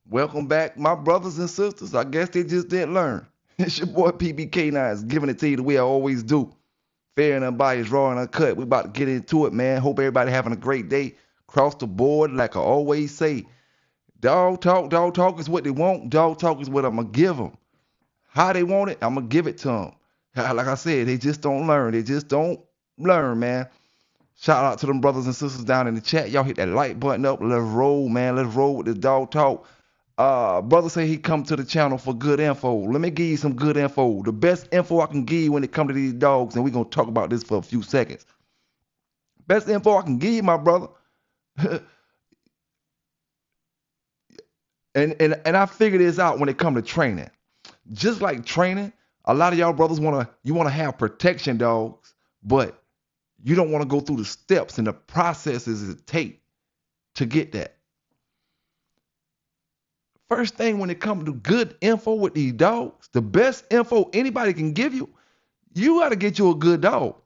Welcome back, my brothers and sisters. I guess they just didn't learn. It's your boy PBK9s giving it to you the way I always do. Fair and unbiased, raw and uncut. We about to get into it, man. Hope everybody having a great day. Across the board, like I always say. Dog talk is what they want. Dog talk is what I'm going to give them. How they want it, I'm going to give it to them. Like I said, they just don't learn. They just don't learn, man. Shout out to them brothers and sisters down in the chat. Y'all hit that like button up. Let's roll, man. Let's roll with the dog talk. Brother say he come to the channel for good info. Let me give you some good info. The best info I can give you when it come to these dogs, and we're gonna talk about this for a few seconds. Best info I can give you, my brother. and I figured this out when it come to training. Just like training, a lot of y'all brothers wanna have protection dogs, but you don't want to go through the steps and the processes it take to get that. First thing when it comes to good info with these dogs, the best info anybody can give you, you got to get you a good dog.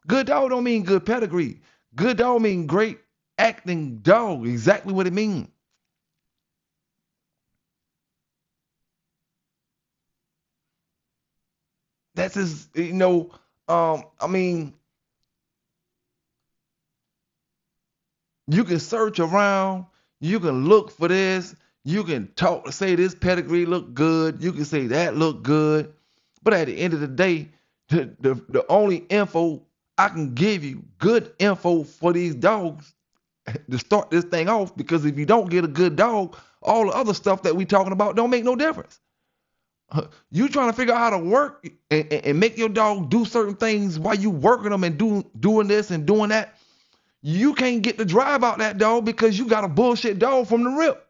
Good dog don't mean good pedigree. Good dog mean great acting dog. Exactly what it means. That's his, I mean, you can search around, you can look for this, you can talk, say this pedigree look good, you can say that look good. But at the end of the day, the only info I can give you, good info for these dogs to start this thing off, because if you don't get a good dog, all the other stuff that we talking about don't make no difference. You trying to figure out how to work and make your dog do certain things while you working them and doing this and doing that. You can't get the drive out that dog because you got a bullshit dog from the rip.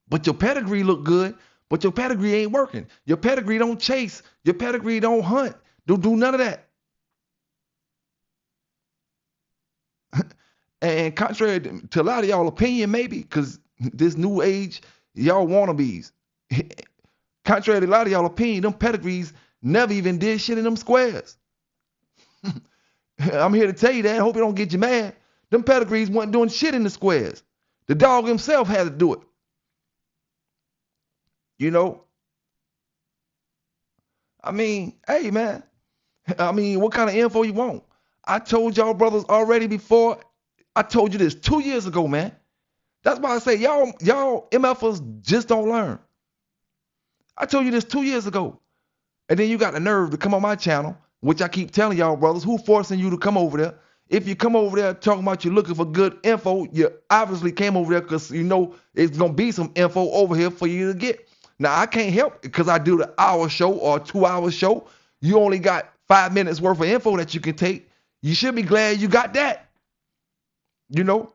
But your pedigree look good, but your pedigree ain't working. Your pedigree don't chase. Your pedigree don't hunt. Don't do none of that. And contrary to a lot of y'all opinion, maybe, because this new age, y'all wannabes. Contrary to a lot of y'all opinion, them pedigrees never even did shit in them squares. I'm here to tell you that. I hope it don't get you mad. Them pedigrees wasn't doing shit in the squares. The dog himself had to do it. You know? I mean, hey, man. I mean, what kind of info you want? I told y'all brothers already before. I told you this 2 years ago, man. That's why I say y'all MFers just don't learn. I told you this 2 years ago. And then you got the nerve to come on my channel, which I keep telling y'all brothers, who forcing you to come over there? If you come over there talking about you looking for good info, you obviously came over there because you know it's going to be some info over here for you to get. Now, I can't help it because I do the hour show or 2 hour show. You only got 5 minutes worth of info that you can take. You should be glad you got that, you know.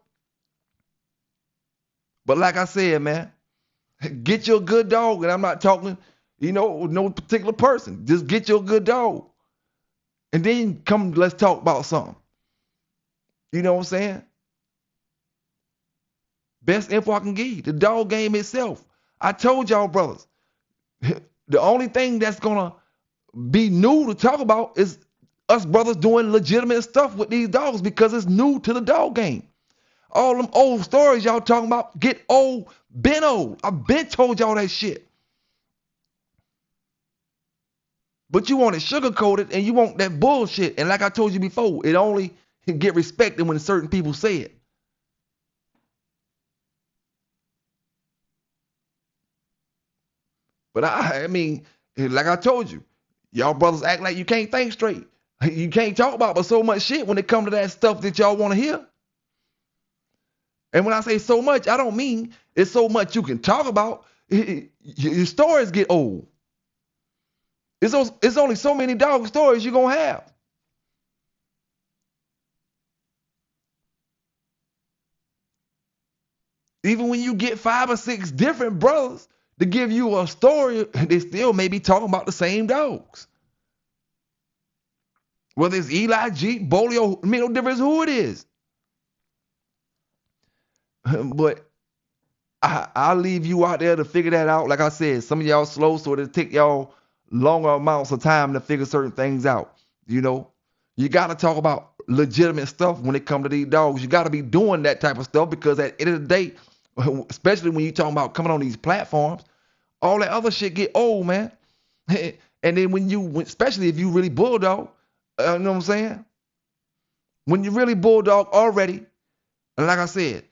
But like I said, man, get you a good dog. And I'm not talking, no particular person. Just get you a good dog. And then come, let's talk about something. You know what I'm saying? Best info I can give you. The dog game itself. I told y'all, brothers, the only thing that's going to be new to talk about is us brothers doing legitimate stuff with these dogs because it's new to the dog game. All them old stories y'all talking about get old, been old. I've been told y'all that shit. But you want it sugar coated and you want that bullshit. And like I told you before, it only can get respected when certain people say it. But I mean, like I told you, y'all brothers act like you can't think straight. You can't talk about but so much shit when it comes to that stuff that y'all want to hear. And when I say so much, I don't mean it's so much you can talk about. Your stories get old. It's only so many dog stories you're going to have. Even when you get 5 or 6 different brothers to give you a story, they still may be talking about the same dogs. Whether it's Eli, Jeep, Bolio, I mean, no difference who it is. But I'll leave you out there to figure that out. Like I said, some of y'all slow, so it'll take y'all longer amounts of time to figure certain things out. You know, you got to talk about legitimate stuff when it comes to these dogs. You got to be doing that type of stuff because at the end of the day, especially when you talking about coming on these platforms. All that other shit get old, man. And then especially if you really bulldog, you know what I'm saying? When you really bulldog already, and like I said,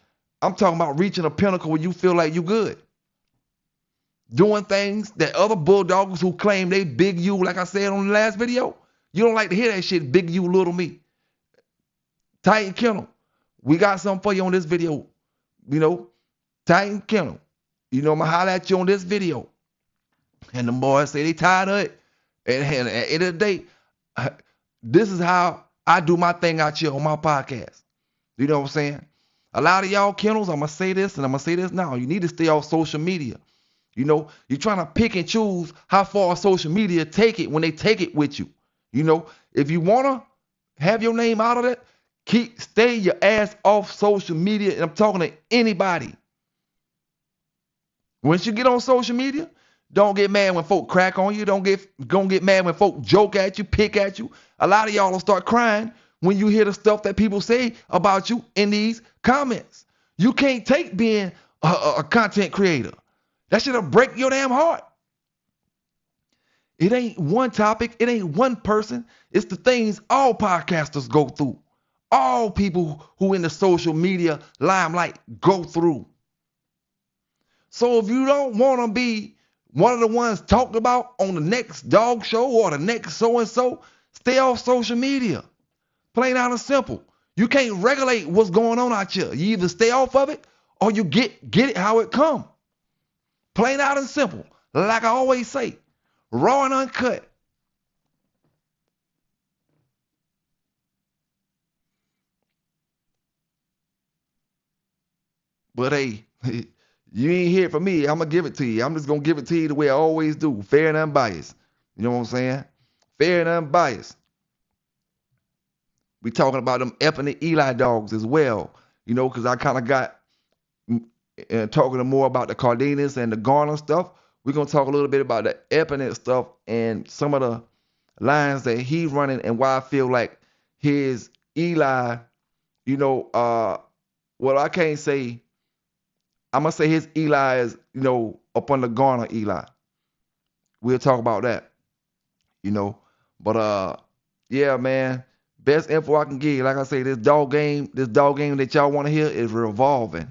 I'm talking about reaching a pinnacle where you feel like you good. Doing things that other bulldogs who claim they big you, like I said on the last video, you don't like to hear that shit, big you, little me. Titan Kennel, we got something for you on this video. You know, Titan Kennel, you know, I'm going to holler at you on this video. And the boys say they tired of it. And at the end of the day, this is how I do my thing out here on my podcast. You know what I'm saying? A lot of y'all kennels, I'm going to say this and I'm going to say this now. You need to stay off social media. You know, you're trying to pick and choose how far social media take it when they take it with you. You know, if you want to have your name out of it, stay your ass off social media. And I'm talking to anybody. Once you get on social media, don't get mad when folk crack on you. Don't get mad when folk joke at you, pick at you. A lot of y'all will start crying when you hear the stuff that people say about you in these comments. You can't take being a content creator. That shit'll break your damn heart. It ain't one topic. It ain't one person. It's the things all podcasters go through. All people who in the social media limelight go through. So if you don't want to be one of the ones talked about on the next dog show or the next so-and-so, stay off social media. Plain out and simple. You can't regulate what's going on out here. You either stay off of it or you get it how it come. Plain out and simple. Like I always say, raw and uncut. But hey, you ain't hear it from me. I'm going to give it to you. I'm just going to give it to you the way I always do. Fair and unbiased. You know what I'm saying? Fair and unbiased. We talking about them F and the Eli dogs as well. You know, because I kind of got talking more about the Cardenas and the Garner stuff. We're going to talk a little bit about the Epinette stuff and some of the lines that he's running and why I feel like his Eli, you know, well, I can't say, I'm going to say his Eli is, you know, up on the Garner Eli. We'll talk about that, you know. But, yeah, man, best info I can give you. Like I say, this dog game that y'all want to hear is revolving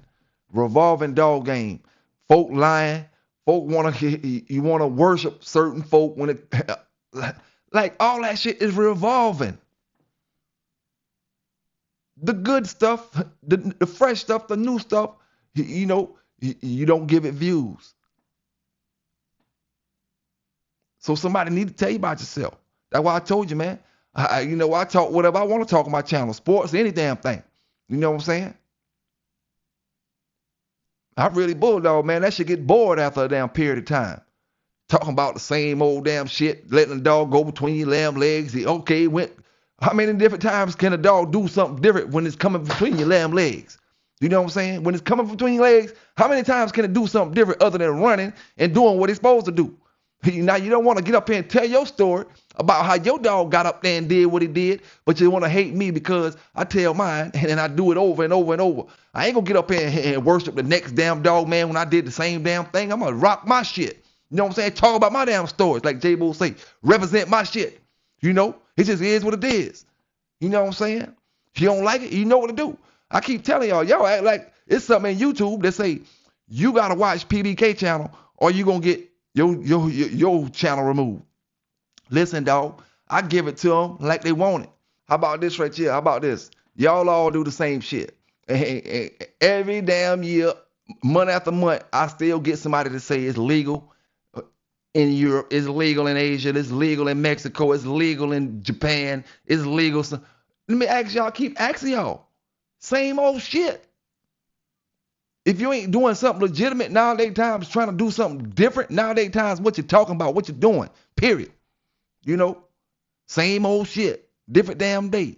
dog game. Folk lying. Folk you want to worship certain folk when it, like all that shit is revolving. The good stuff, the fresh stuff, the new stuff, you know, you don't give it views. So somebody need to tell you about yourself. That's why I told you, man. You know, I talk whatever I want to talk on my channel, sports, any damn thing. You know what I'm saying? I really bulldog, man. That shit get bored after a damn period of time. Talking about the same old damn shit, letting the dog go between your damn legs. Okay, how many different times can a dog do something different when it's coming between your damn legs? You know what I'm saying? When it's coming between your legs, how many times can it do something different other than running and doing what it's supposed to do? Now, you don't want to get up here and tell your story about how your dog got up there and did what he did, but you want to hate me because I tell mine and then I do it over and over and over. I ain't going to get up here and worship the next damn dog, man, when I did the same damn thing. I'm going to rock my shit. You know what I'm saying? Talk about my damn stories, like J-Bo say. Represent my shit. You know? It just is what it is. You know what I'm saying? If you don't like it, you know what to do. I keep telling y'all act like it's something in YouTube that say you got to watch PBK channel or you going to get your channel removed. Listen, dog, I give it to them like they want it. How about this right here? How about this? Y'all all do the same shit. And every damn year, month after month, I still get somebody to say it's legal in Europe, it's legal in Asia, it's legal in Mexico, it's legal in Japan, it's legal. Let me ask y'all, keep asking y'all. Same old shit. If you ain't doing something legitimate nowadays times, trying to do something different nowadays times, what you're talking about, what you're doing, period. You know, same old shit, different damn day.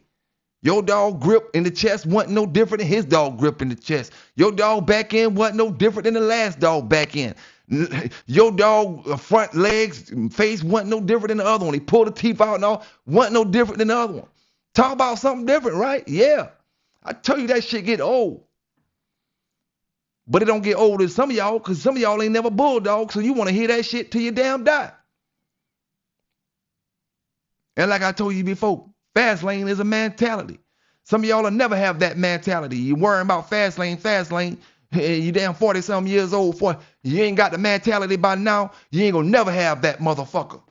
Your dog grip in the chest wasn't no different than his dog grip in the chest. Your dog back end wasn't no different than the last dog back end. Your dog front legs, face wasn't no different than the other one. He pulled the teeth out and all, wasn't no different than the other one. Talk about something different, right? Yeah. I tell you that shit get old. But it don't get old as some of y'all, because some of y'all ain't never bulldog, so you want to hear that shit till you damn die. And like I told you before, fast lane is a mentality. Some of y'all will never have that mentality. You worrying about fast lane, you damn 40-something years old. You ain't got the mentality by now. You ain't gonna never have that motherfucker.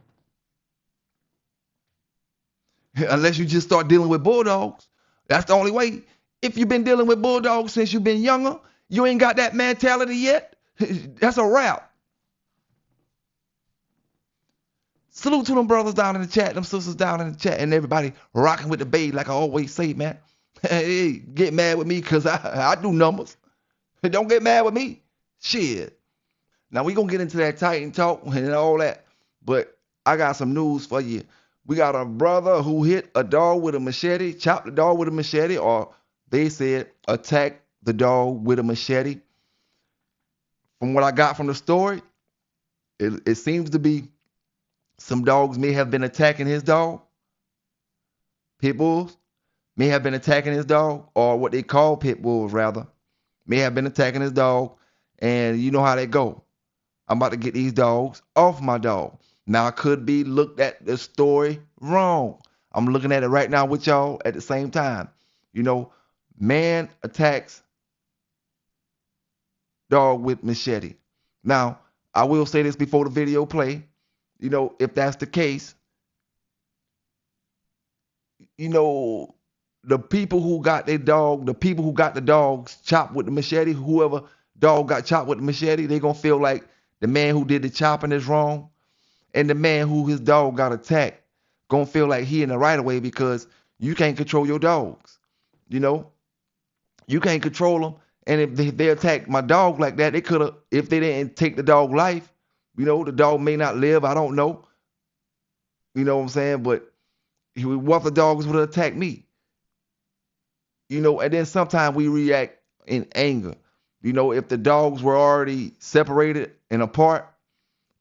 Unless you just start dealing with bulldogs. That's the only way. If you've been dealing with bulldogs since you've been younger, you ain't got that mentality yet, that's a wrap. Salute to them brothers down in the chat, them sisters down in the chat, and everybody rocking with the babe like I always say, man. Hey, get mad with me because I do numbers. Don't get mad with me. Shit. Now we gonna get into that Titan talk and all that, but I got some news for you. We got a brother who hit a dog with a machete, chopped the dog with a machete, or they said attacked the dog with a machete. From what I got from the story, it seems to be some dogs may have been attacking his dog. Pit bulls may have been attacking his dog, or what they call pit bulls rather, may have been attacking his dog. And you know how they go. I'm about to get these dogs off my dog. Now I could be looked at the story wrong. I'm looking at it right now with y'all at the same time. You know, man attacks dog with machete. Now, I will say this before the video play. You know, if that's the case, you know, the people who got their dog, the people who got the dogs chopped with the machete, whoever dog got chopped with the machete, they gonna feel like the man who did the chopping is wrong. And the man who his dog got attacked gonna feel like he in the right of way because you can't control your dogs. You know, you can't control them. And if they attacked my dog like that, they could have, if they didn't take the dog life, you know, the dog may not live. I don't know. You know what I'm saying? But what if the dogs would have attacked me? You know, and then sometimes we react in anger. You know, if the dogs were already separated and apart,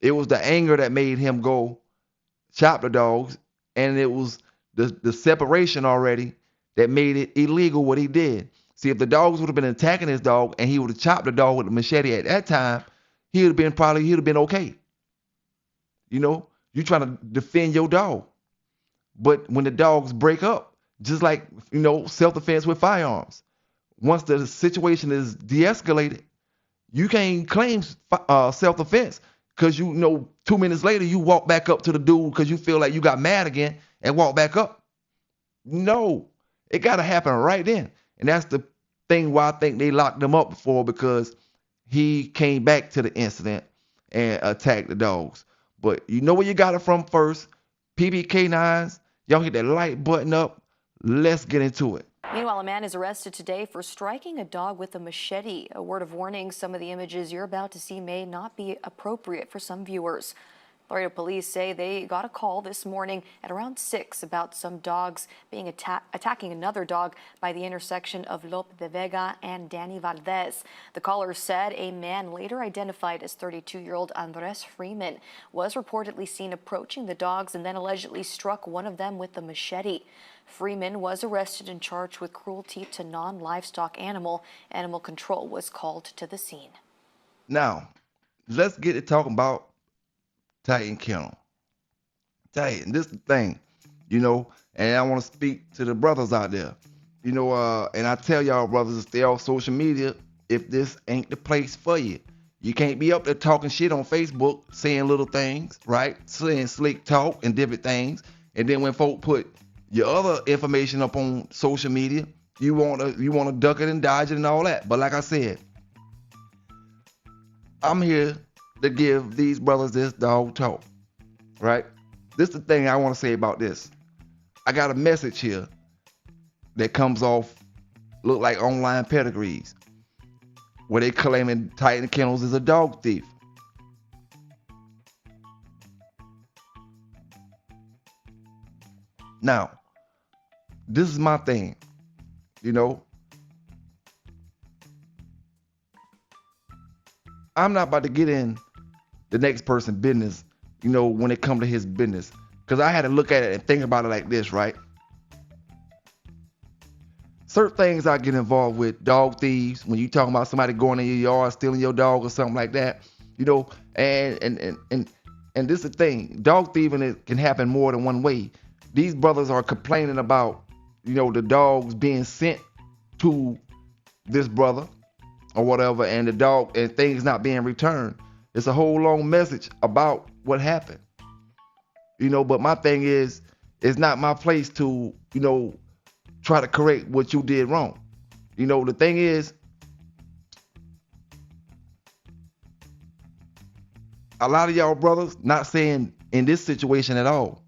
it was the anger that made him go chop the dogs, and it was the separation already that made it illegal what he did. See, if the dogs would have been attacking his dog and he would have chopped the dog with the machete at that time, he'd have been okay. You know, you trying to defend your dog. But when the dogs break up, just like, you know, self-defense with firearms, once the situation is de-escalated, you can't claim self-defense. Because, you know, 2 minutes later, you walk back up to the dude because you feel like you got mad again and walk back up. No, it got to happen right then. And that's the thing why I think they locked him up before, because he came back to the incident and attacked the dogs. But you know where you got it from first. K9s, y'all hit that like button up. Let's get into it. Meanwhile, a man is arrested today for striking a dog with a machete. A word of warning, some of the images you're about to see may not be appropriate for some viewers. Laredo police say they got a call this morning at around 6 about some dogs being attacking another dog by the intersection of Lope de Vega and Danny Valdez. The caller said a man later identified as 32-year-old Andres Freeman was reportedly seen approaching the dogs and then allegedly struck one of them with a machete. Freeman was arrested and charged with cruelty to non-livestock animal. Animal control was called to the scene. Now, let's get to talking about Titan Kennel. Titan, this is the thing, you know, and I want to speak to the brothers out there, you know, and I tell y'all brothers to stay off social media if this ain't the place for you. You can't be up there talking shit on Facebook, saying little things, right? Saying slick talk and different things. And then when folk put your other information up on social media, you want to duck it and dodge it and all that. But like I said, I'm here to give these brothers this dog talk, right? This is the thing I want to say about this. I got a message here that comes off, look like online pedigrees, where they claiming Titan Kennels is a dog thief. Now, this is my thing, you know. I'm not about to get in the next person's business, you know, when it comes to his business. Because I had to look at it and think about it like this, right? certain things I get involved with, dog thieves, when you talking about somebody going in your yard, stealing your dog or something like that, you know, and this is the thing, dog thieving it can happen more than one way. These brothers are complaining about, you know, the dogs being sent to this brother or whatever, and the dog and things not being returned. It's a whole long message about what happened, you know. But my thing is, it's not my place to, you know, try to correct what you did wrong. You know, the thing is, a lot of y'all brothers, not saying in this situation at all,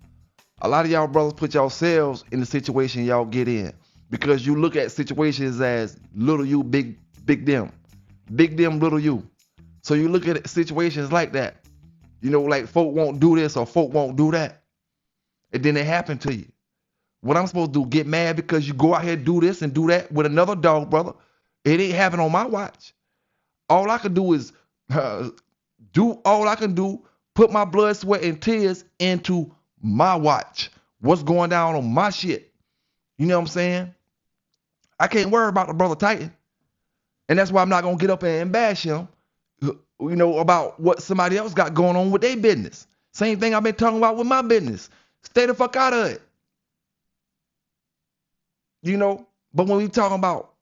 a lot of y'all brothers put yourselves in the situation y'all get in because you look at situations as little you, big them, little you. So you look at situations like that, you know, like folk won't do this or folk won't do that, and then it happened to you. What I'm supposed to do, get mad because you go out here do this and do that with another dog, brother? It ain't happening on my watch. All I can do is put my blood, sweat, and tears into my watch. What's going down on my shit? You know what I'm saying? I can't worry about the brother Titan. And that's why I'm not going to get up and bash him, you know, about what somebody else got going on with their business. Same thing I've been talking about with my business. Stay the fuck out of it. You know, but when we talking about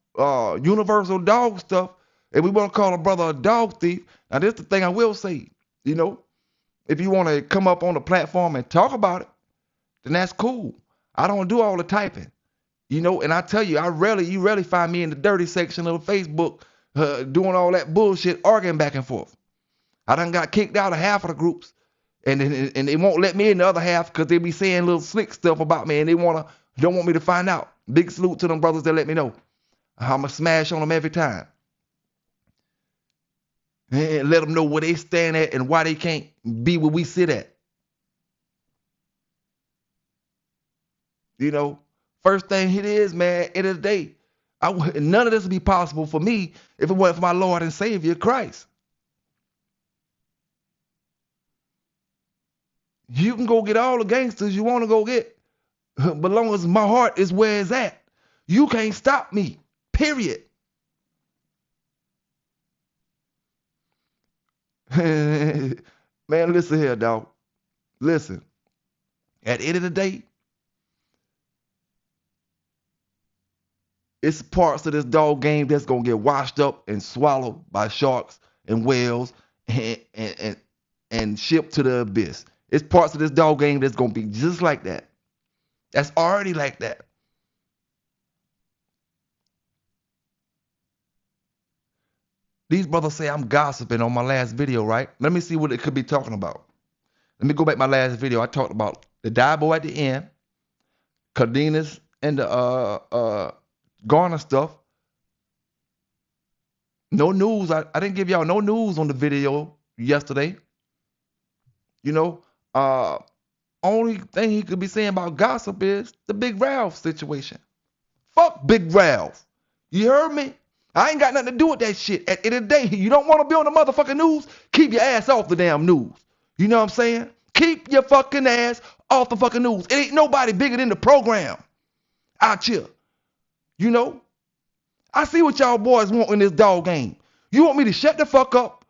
universal dog stuff, and we want to call a brother a dog thief, now this is the thing I will say, you know, if you want to come up on the platform and talk about it, then that's cool. I don't do all the typing, you know, and I tell you, you rarely find me in the dirty section of Facebook doing all that bullshit, arguing back and forth. I done got kicked out of half of the groups, and they won't let me in the other half because they be saying little slick stuff about me, and they don't want me to find out. Big salute to them brothers that let me know. I'ma smash on them every time. And let them know where they stand at and why they can't be where we sit at. You know, first thing it is, man, end of the day, none of this would be possible for me if it weren't for my Lord and Savior, Christ. You can go get all the gangsters you want to go get, but long as my heart is where it's at, you can't stop me, period. Man, listen here, dog. Listen, at the end of the day, it's parts of this dog game that's going to get washed up and swallowed by sharks and whales and shipped to the abyss. It's parts of this dog game that's going to be just like that. That's already like that. These brothers say I'm gossiping on my last video, right? Let me see what it could be talking about. Let me go back to my last video. I talked about the Diabo at the end, Cardenas, and the Garner stuff. No news. I didn't give y'all no news on the video yesterday. You know, only thing he could be saying about gossip is the Big Ralph situation. Fuck Big Ralph. You heard me? I ain't got nothing to do with that shit. At the end of the day, you don't want to be on the motherfucking news? Keep your ass off the damn news. You know what I'm saying? Keep your fucking ass off the fucking news. It ain't nobody bigger than the program out here. You know? I see what y'all boys want in this dog game. You want me to shut the fuck up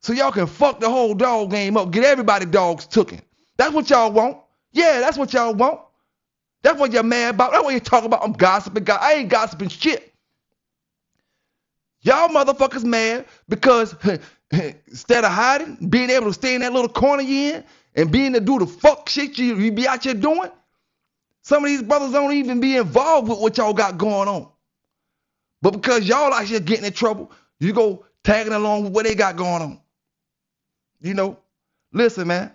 so y'all can fuck the whole dog game up, get everybody dogs tooken. That's what y'all want. Yeah, that's what y'all want. That's what you're mad about. That's what you talk about. I'm gossiping. I ain't gossiping shit. Y'all motherfuckers mad because instead of hiding, being able to stay in that little corner you in and being to do the fuck shit you be out here doing, some of these brothers don't even be involved with what y'all got going on. But because y'all out here getting in trouble, you go tagging along with what they got going on. You know, listen, man.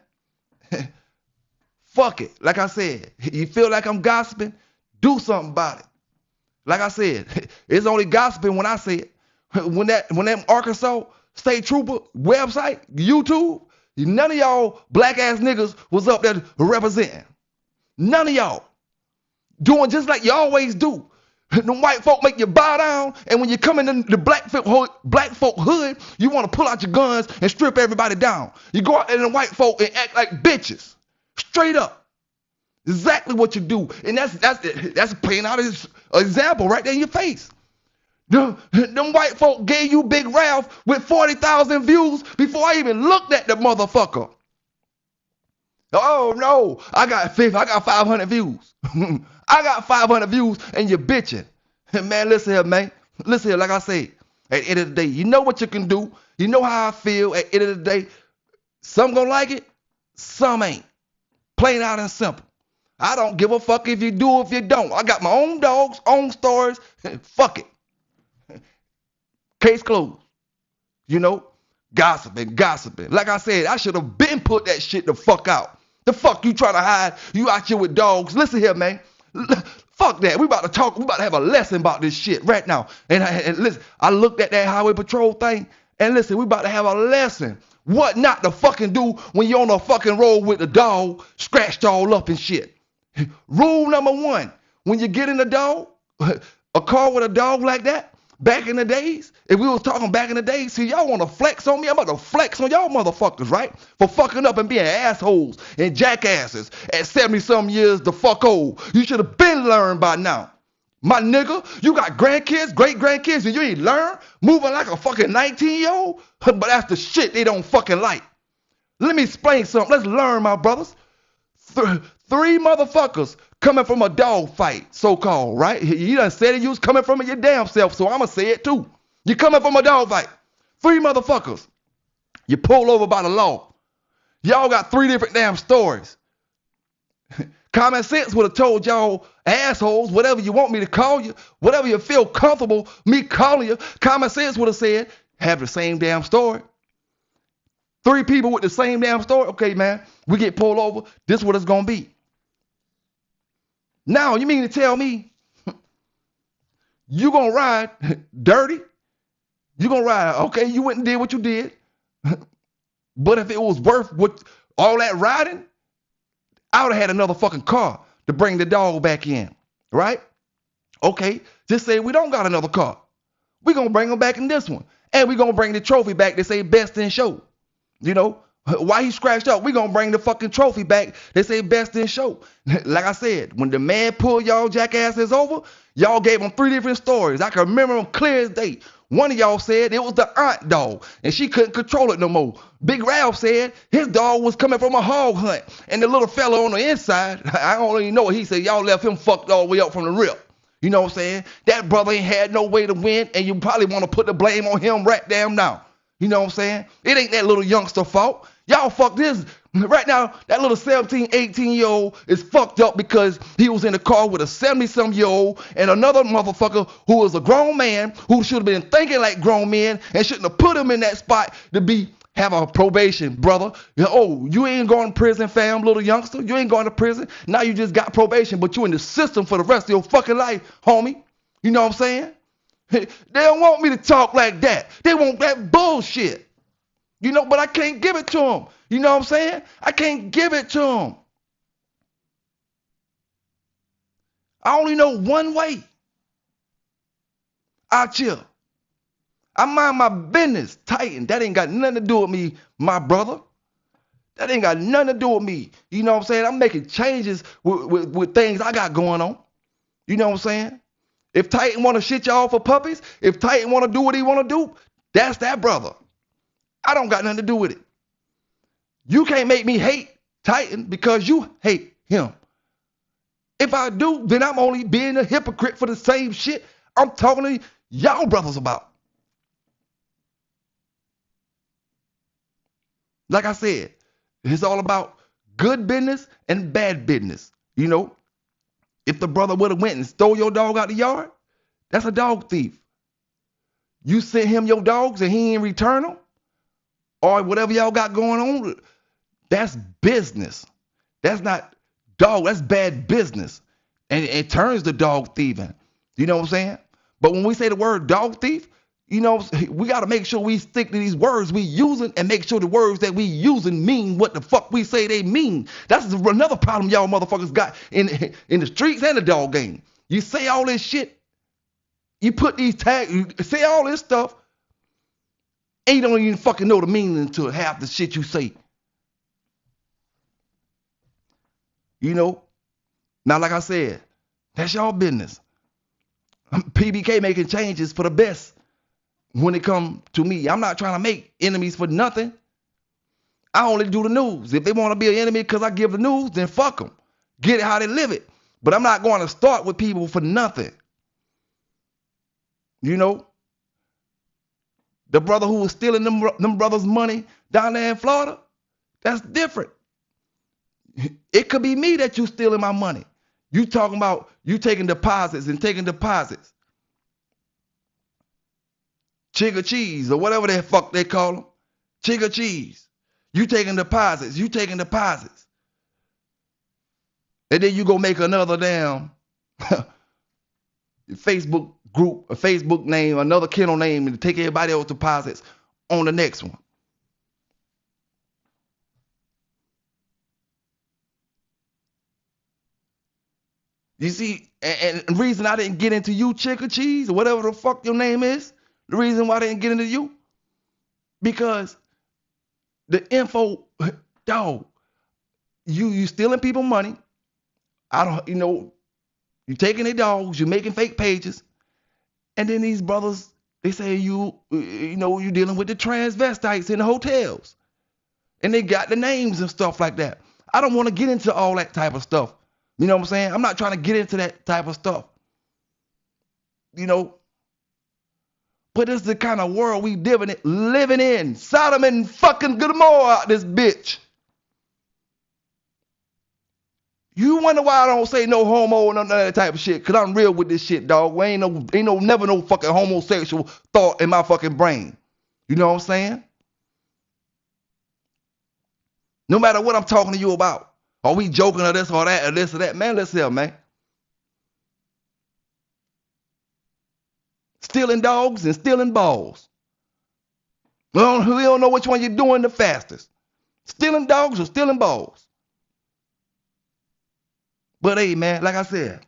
Fuck it. Like I said, you feel like I'm gossiping? Do something about it. Like I said, it's only gossiping when I say it. When that Arkansas State Trooper website, YouTube, none of y'all black ass niggas was up there representing. None of y'all. Doing just like you always do. The white folk make you bow down, and when you come in the black folk hood, you want to pull out your guns and strip everybody down. You go out in the white folk and act like bitches. Straight up. Exactly what you do. And that's playing out his example right there in your face. Them white folk gave you Big Ralph with 40,000 views before I even looked at the motherfucker. Oh no, I got 500 views. I got 500 views and you're bitching. Man, listen here, man. Listen here, like I said, at the end of the day, you know what you can do. You know how I feel. At the end of the day, some gonna like it, some ain't. Plain out and simple. I don't give a fuck if you do or if you don't. I got my own dogs, own stories. Fuck it. Case closed. You know, gossiping. Like I said, I should have been put that shit the fuck out. The fuck you trying to hide? You out here with dogs. Listen here, man. Fuck that. We about to talk. We about to have a lesson about this shit right now. And listen, I looked at that highway patrol thing. And listen, we about to have a lesson. What not to fucking do when you're on a fucking road with a dog scratched all up and shit. Rule number one, when you get in a car with a dog like that, back in the days, if we was talking back in the days, see, y'all want to flex on me? I'm about to flex on y'all motherfuckers, right? For fucking up and being assholes and jackasses at 70-some years the fuck old. You should have been learned by now. My nigga, you got grandkids, great-grandkids, and you ain't learn? Moving like a fucking 19-year-old? But that's the shit they don't fucking like. Let me explain something. Let's learn, my brothers. Three motherfuckers coming from a dog fight, so-called, right? You done said it, you was coming from it your damn self, so I'ma say it too. You coming from a dog fight. Three motherfuckers. You pull over by the law. Y'all got three different damn stories. Common sense would have told y'all assholes, whatever you want me to call you, whatever you feel comfortable me calling you, common sense would have said, have the same damn story. Three people with the same damn story. Okay, man, we get pulled over. This is what it's going to be. Now, you mean to tell me you going to ride dirty? You going to ride, okay, you went and did what you did. But if it was worth what all that riding, I would have had another fucking car to bring the dog back in, right? Okay, just say we don't got another car. We're going to bring him back in this one. And we're going to bring the trophy back that say best in show. You know, why he scratched up, we're going to bring the fucking trophy back. They say best in show. Like I said, when the man pulled y'all jackasses over, y'all gave him three different stories. I can remember them clear as day. One of y'all said it was the aunt dog, and she couldn't control it no more. Big Ralph said his dog was coming from a hog hunt, and the little fella on the inside, I don't even know what he said, y'all left him fucked all the way up from the rip. You know what I'm saying? That brother ain't had no way to win, and you probably want to put the blame on him right damn now. You know what I'm saying? It ain't that little youngster fault. Y'all fucked this. Right now, that little 17, 18-year-old is fucked up because he was in the car with a 70-some-year-old and another motherfucker who was a grown man who should have been thinking like grown men and shouldn't have put him in that spot to have a probation, brother. Oh, you ain't going to prison, fam, little youngster. You ain't going to prison. Now you just got probation, but you in the system for the rest of your fucking life, homie. You know what I'm saying? They don't want me to talk like that. They want that bullshit. You know, but I can't give it to them. You know what I'm saying? I can't give it to them. I only know one way. I chill. I mind my business. Titan. That ain't got nothing to do with me, my brother. That ain't got nothing to do with me. You know what I'm saying? I'm making changes with things I got going on. You know what I'm saying? If Titan want to shit y'all for puppies, if Titan want to do what he want to do, that's that brother. I don't got nothing to do with it. You can't make me hate Titan because you hate him. If I do, then I'm only being a hypocrite for the same shit I'm talking to y'all brothers about. Like I said, it's all about good business and bad business. You know, if the brother would have went and stole your dog out the yard, that's a dog thief. You sent him your dogs and he ain't return them, or whatever y'all got going on, that's business. That's not dog, that's bad business. And it turns to dog thieving. You know what I'm saying? But when we say the word dog thief, you know, we got to make sure we stick to these words we using and make sure the words that we using mean what the fuck we say they mean. That's another problem y'all motherfuckers got in the streets and the dog game. You say all this shit, you put these tags, you say all this stuff, and you don't even fucking know the meaning to half the shit you say. You know, Now, like I said, that's y'all business. PBK making changes for the best when it comes to me. I'm not trying to make enemies for nothing. I only do the news. If they want to be an enemy because I give the news, then fuck them. Get it how they live it. But I'm not going to start with people for nothing. You know, the brother who was stealing them brothers' money down there in Florida, that's different. It could be me that you stealing my money. You talking about you taking deposits and taking deposits. Chigga cheese or whatever the fuck they call them. Chigga cheese. You taking deposits. You taking deposits. And then you go make another damn Facebook group, a Facebook name, another kennel name, and take everybody else's deposits on the next one. You see, and the reason I didn't get into you, Chigga cheese, or whatever the fuck your name is, the reason why I didn't get into you, because the info, dog, you stealing people money. I don't, you taking their dogs, you making fake pages, and then these brothers, they say you dealing with the transvestites in the hotels, and they got the names and stuff like that. I don't want to get into all that type of stuff. You know what I'm saying? I'm not trying to get into that type of stuff. But it's the kind of world we living in. Sodom and fucking Gomorrah out this bitch. You wonder why I don't say no homo and none of that type of shit, because I'm real with this shit, dog. We never no fucking homosexual thought in my fucking brain. You know what I'm saying? No matter what I'm talking to you about. Are we joking or this or that or this or that? Man, listen here, man. Stealing dogs and stealing balls. We don't know which one you're doing the fastest. Stealing dogs or stealing balls. But hey, man, like I said,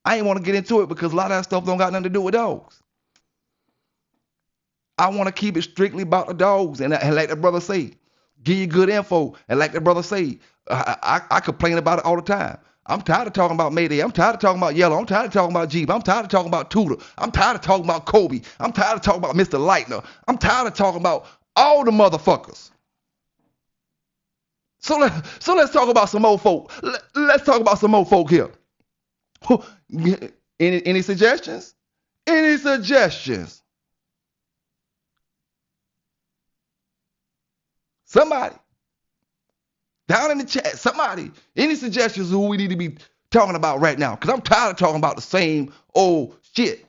I ain't want to get into it because a lot of that stuff don't got nothing to do with dogs. I want to keep it strictly about the dogs. And like the brother say, give you good info. And like the brother say, I complain about it all the time. I'm tired of talking about Mayday. I'm tired of talking about Yellow. I'm tired of talking about Jeep. I'm tired of talking about Tudor. I'm tired of talking about Kobe. I'm tired of talking about Mr. Lightner. I'm tired of talking about all the motherfuckers. So let's talk about some more folk. Let's talk about some more folk here. Any suggestions? Any suggestions? Somebody. Down in the chat, somebody, any suggestions of who we need to be talking about right now? Because I'm tired of talking about the same old shit.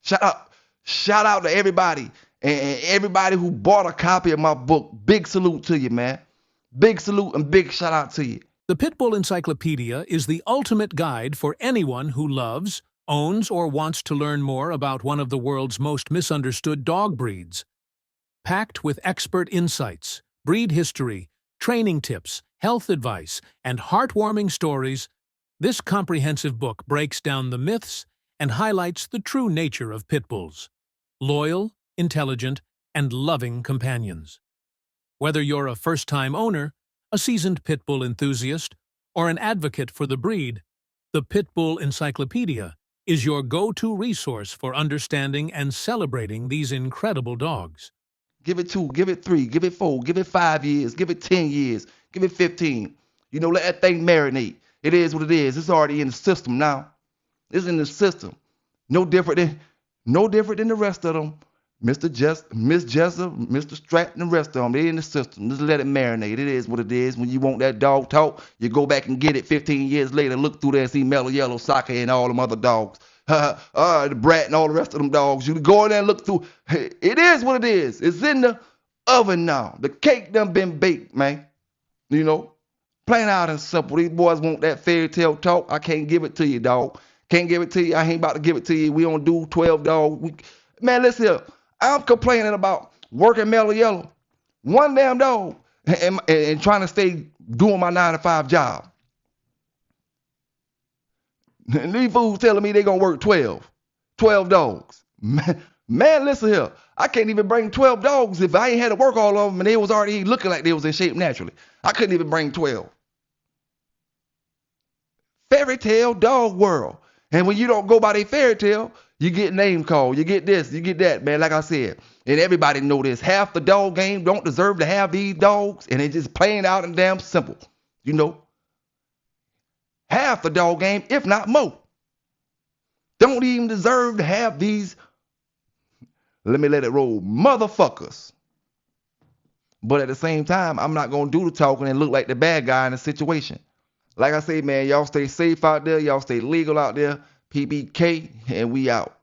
Shout out to everybody and everybody who bought a copy of my book. Big salute to you, man. Big salute and big shout out to you. The Pitbull Encyclopedia is the ultimate guide for anyone who loves, owns, or wants to learn more about one of the world's most misunderstood dog breeds. Packed with expert insights, breed history, training tips, health advice, and heartwarming stories, this comprehensive book breaks down the myths and highlights the true nature of pit bulls: loyal, intelligent, and loving companions. Whether you're a first-time owner, a seasoned pit bull enthusiast, or an advocate for the breed, the Pitbull Encyclopedia is your go-to resource for understanding and celebrating these incredible dogs. Give it 2, give it 3, give it 4, give it 5 years, give it 10 years, give it 15. Let that thing marinate. It is what it is. It's already in the system now. It's in the system. No different than the rest of them. Miss Jessup, Mr. Stratton, the rest of them. They in the system. Just let it marinate. It is what it is. When you want that dog talk, you go back and get it 15 years later, look through there and see Mellow Yellow, Soccer, and all them other dogs. The Brat and all the rest of them dogs. You go in there and look through. It is what it is. It's in the oven now. The cake done been baked, man. Plain out and simple. These boys want that fairy tale talk. I can't give it to you, dog. Can't give it to you. I ain't about to give it to you. We don't do 12 dog. Man, listen here. I'm complaining about working Mellow Yellow, one damn dog, and trying to stay doing my 9-to-5 job. And these fools telling me they gonna work 12 dogs. Man, Man, listen here. I can't even bring 12 dogs if I ain't had to work all of them and they was already looking like they was in shape naturally. I couldn't even bring 12. Fairy tale dog world. And when you don't go by their fairy tale, you get name called. You get this, you get that, man, like I said. And everybody know this. Half the dog game don't deserve to have these dogs, and it's just plain out and damn simple. You know? Half the dog game, if not more, don't even deserve to have these, let me let it roll, motherfuckers. But at the same time, I'm not going to do the talking and look like the bad guy in the situation. Like I say, man, y'all stay safe out there. Y'all stay legal out there. PBK, and we out.